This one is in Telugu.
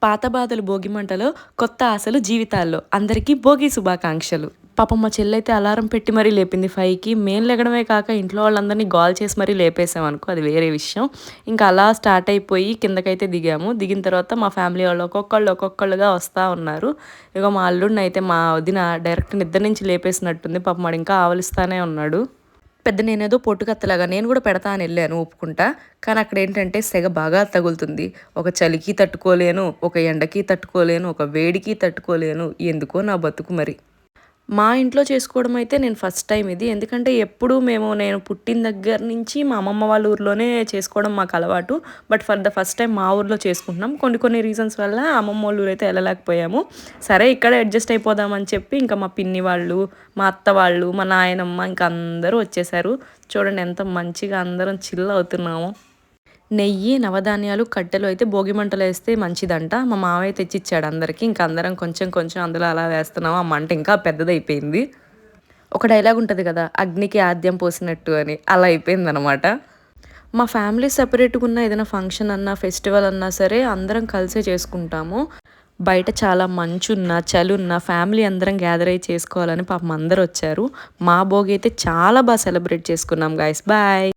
పాత బాధలు భోగి మంటలో, కొత్త ఆశలు జీవితాల్లో. అందరికీ భోగి శుభాకాంక్షలు. పాపం మా చెల్లైతే అలారం పెట్టి మరీ లేపింది 5కి. మేము లెగడమే కాక ఇంట్లో వాళ్ళందరినీ గోల చేసి మరీ లేపేసామనుకో, అది వేరే విషయం. ఇంకా అలా స్టార్ట్ అయిపోయి కిందకైతే దిగాము. దిగిన తర్వాత మా ఫ్యామిలీ వాళ్ళు ఒక్కొక్కళ్ళుగా వస్తా ఉన్నారు. ఇగో మా అల్లుడినైతే మా వదిన డైరెక్ట్ నిద్ర నుంచి లేపేసినట్టుంది. పాపం వాడు ఇంకా ఆవలిస్తానే ఉన్నాడు. పెద్ద నేనేదో పొట్టుకత్తలాగా నేను కూడా పెడతా అని వెళ్ళాను ఒప్పుకుంటా. కానీ అక్కడ ఏంటంటే సెగ బాగా తగులుతుంది. ఒక చలికి తట్టుకోలేను, ఒక ఎండకి తట్టుకోలేను, ఒక వేడికి తట్టుకోలేను. ఎందుకో నా బతుకు మరి. మా ఇంట్లో చేసుకోవడం అయితే నేను ఫస్ట్ టైం ఇది. ఎందుకంటే ఎప్పుడూ నేను పుట్టిన దగ్గర నుంచి మా అమ్మమ్మ వాళ్ళ ఊర్లోనే చేసుకోవడం మాకు అలవాటు. But for the first time మా ఊర్లో చేసుకుంటున్నాం. కొన్ని రీజన్స్ వల్ల అమ్మమ్మ వాళ్ళ ఊరైతే వెళ్ళలేకపోయాము. సరే ఇక్కడే అడ్జస్ట్ అయిపోదామని చెప్పి ఇంకా మా పిన్ని వాళ్ళు, మా అత్త వాళ్ళు, మా నాయనమ్మ ఇంకా అందరూ వచ్చేసారు. చూడండి ఎంత మంచిగా అందరం చిల్ అవుతున్నాము. నెయ్యి, నవధాన్యాలు, కట్టెలు అయితే భోగి మంటలు వేస్తే మంచిదంట. మా మావయ్య తెచ్చిచ్చాడు అందరికీ. ఇంక అందరం కొంచెం అందులో అలా వేస్తున్నాము. ఆ మంట ఇంకా పెద్దదైపోయింది. ఒక డైలాగ్ ఉంటది కదా! అగ్నికి ఆద్యం పోసినట్టు అని. అలా అయిపోయిందనమాట. మా ఫ్యామిలీ సెపరేట్‌గా ఉన్న ఏదైనా ఫంక్షన్ అన్నా, ఫెస్టివల్ అన్నా సరే అందరం కలిసే చేసుకుంటాము. బయట చాలా మంచున్నా, చలున్నా ఫ్యామిలీ అందరం గ్యాదర్ అయ్యి చేసుకోవాలని పాపం అందరూ వచ్చారు. మా భోగి అయితే చాలా సెలబ్రేట్ చేసుకున్నాం గైస్. బాయ్.